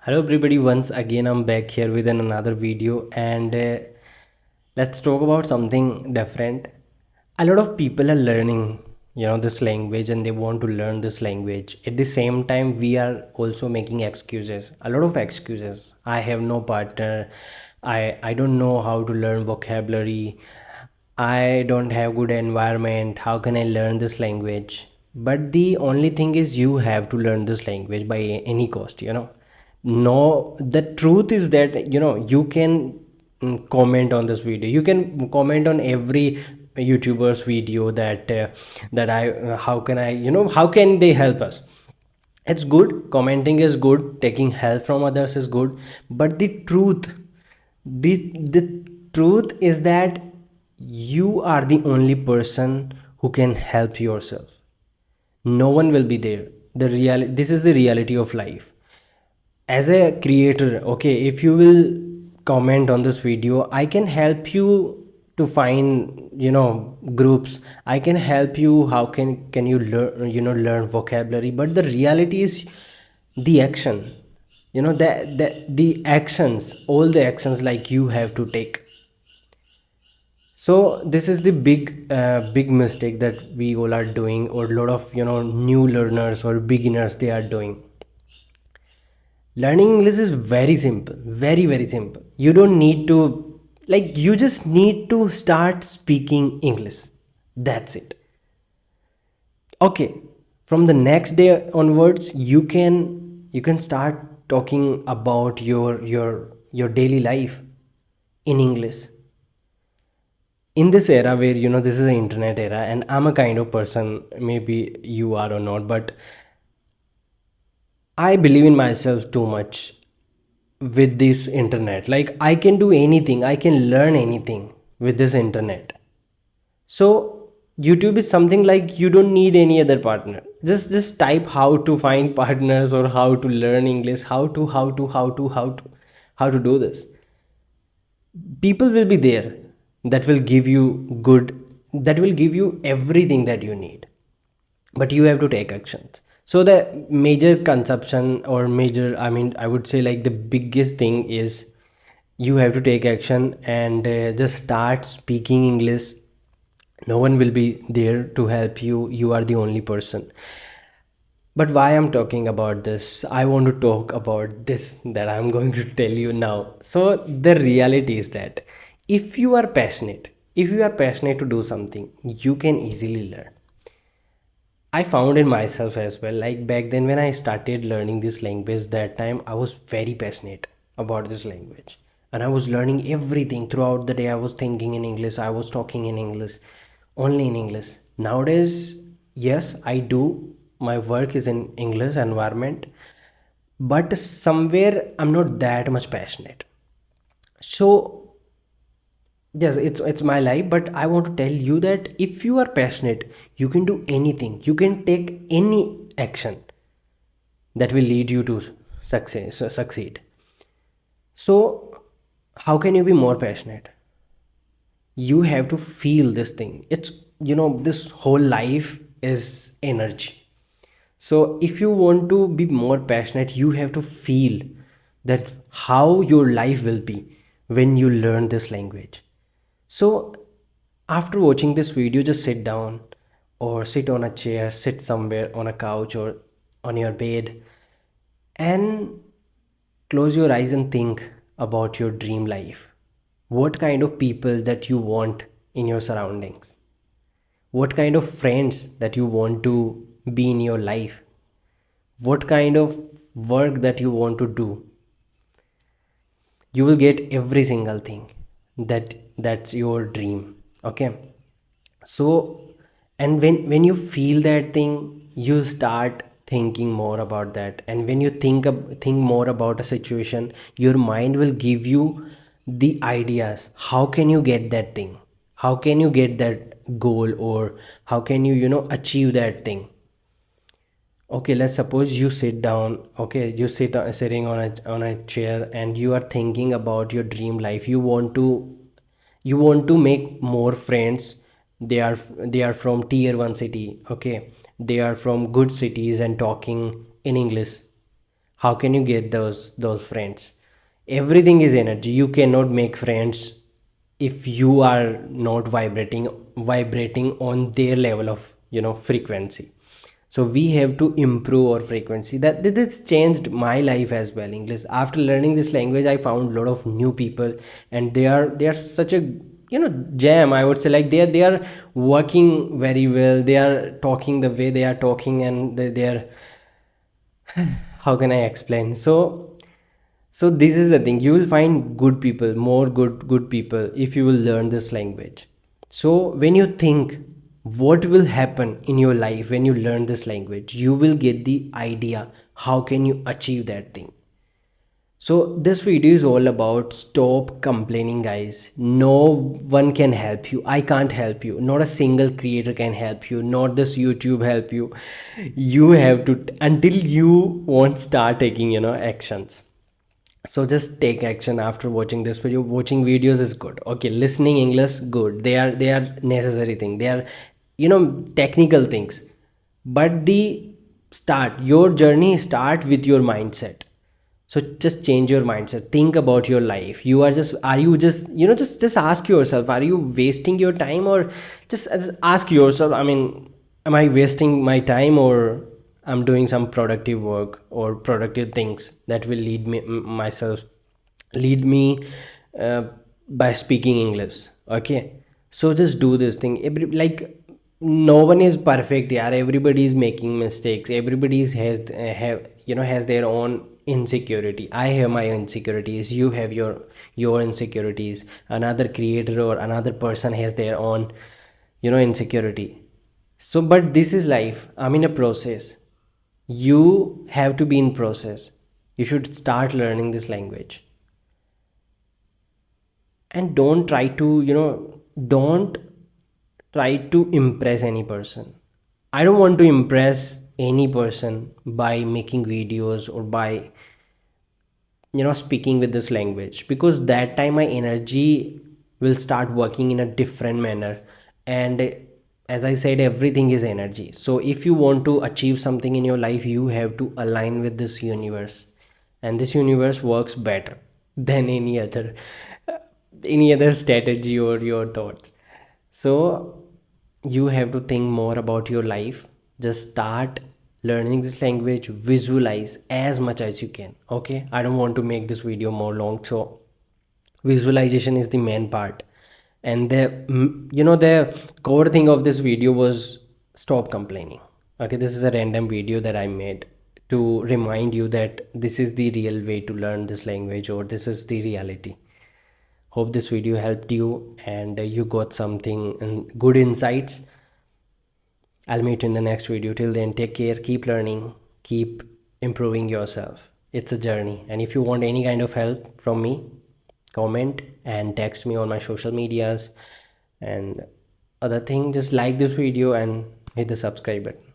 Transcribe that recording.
Hello everybody, once again I'm back here with another video and let's talk about something different. A lot of people are learning, this language and they want to learn this language. At the same time, we are also making excuses, a lot of excuses. I have no partner. I don't know how to learn vocabulary. I don't have good environment. How can I learn this language? But the only thing is you have to learn this language by any cost. No, the truth is that you can comment on this video. You can comment on every YouTuber's video that I how can I how can they help us. It's good, commenting is good, taking help from others is good, but the truth is that you are the only person who can help yourself. No one will be there. This is the reality of life. As a creator, okay, if you will comment on this video, I can help you to find groups. I can help you how can you learn learn vocabulary, but the reality is the action, the actions, all the actions like you have to take. So this is the big mistake that we all are doing, or a lot of new learners or beginners they are doing. Learning English is very simple, very very simple. You don't need to, like, you just need to start speaking English. That's it. Okay, from the next day onwards, you can start talking about your daily life in English. In this era where this is the internet era, and I'm a kind of person, maybe you are or not, but I believe in myself too much with this internet. Like, I can do anything, I can learn anything with this internet. So YouTube is something like you don't need any other partner. Just type how to find partners or how to learn English, how to do this. People will be there that will give you good, that will give you everything that you need, but you have to take actions. So the major conception, or major, I mean, I would say, like, the biggest thing is you have to take action and just start speaking English. No one will be there to help you. You are the only person. But why I'm talking about this, I want to talk about this that I'm going to tell you now. So the reality is that if you are passionate to do something, you can easily learn. I found in myself as well. Like, back then when I started learning this language, that time I was very passionate about this language. And I was learning everything throughout the day. I was thinking in English, I was talking in English, only in English. Nowadays, yes, I do. My work is in English environment, but somewhere I'm not that much passionate. So yes, it's my life, but I want to tell you that if you are passionate, you can do anything. You can take any action that will lead you to succeed. So how can you be more passionate? You have to feel this thing. It's, this whole life is energy. So if you want to be more passionate, you have to feel that how your life will be when you learn this language. So after watching this video, just sit down, or sit on a chair, sit somewhere on a couch or on your bed, and close your eyes and think about your dream life. What kind of people that you want in your surroundings? What kind of friends that you want to be in your life? What kind of work that you want to do? You will get every single thing that's your dream. Okay, so, and when you feel that thing, you start thinking more about that. And when you think more about a situation, your mind will give you the ideas. How can you get that thing? How can you get that goal? Or how can you achieve that thing? Okay, let's suppose you sit down. Okay, you sitting on a chair, and you are thinking about your dream life. You want to make more friends. They are from tier 1 city. Okay, they are from good cities and talking in English. How can you get those friends? Everything is energy. You cannot make friends if you are not vibrating on their level of frequency. So we have to improve our frequency. That's changed my life as well. English, after learning this language, I found a lot of new people, and they are such a jam, I would say. Like they are working very well, they are talking the way they are talking, and they are, how can I explain? So this is the thing, you will find good people, more good people, if you will learn this language. So when you think what will happen in your life when you learn this language, you will get the idea how can you achieve that thing. So this video is all about stop complaining, guys. No one can help you. I can't help you. Not a single creator can help you. Not this YouTube help you. You have to, until you won't start taking actions. So just take action after watching this video. Watching videos is good. Okay, listening English, good. They are necessary thing. They are technical things. But the start your journey start with your mindset. So just change your mindset, think about your life. Are you just just ask yourself, are you wasting your time? Or just ask yourself, I mean, am I wasting my time, or I'm doing some productive work or productive things that will lead me myself lead me uh, by speaking English. Okay, so just do this thing. Like, no one is perfect, yeah, everybody is making mistakes, everybody has their own insecurity. I have my insecurities, you have your insecurities, another creator or another person has their own insecurity. So but this is life, I'm in a process. You have to be in process. You should start learning this language, and don't try to impress any person. I don't want to impress any person by making videos or by speaking with this language, because that time my energy will start working in a different manner. And as I said, everything is energy. So if you want to achieve something in your life, you have to align with this universe, and this universe works better than any other strategy or your thoughts. So you have to think more about your life. Just start learning this language, visualize as much as you can. Okay, I don't want to make this video more long, so visualization is the main part. And the core thing of this video was stop complaining. Okay, this is a random video that I made to remind you that this is the real way to learn this language, or this is the reality. Hope this video helped you and you got something and good insights. I'll meet you in the next video. Till then, take care, keep learning, keep improving yourself. It's a journey. And if you want any kind of help from me, comment and text me on my social medias. And other thing, just like this video and hit the subscribe button.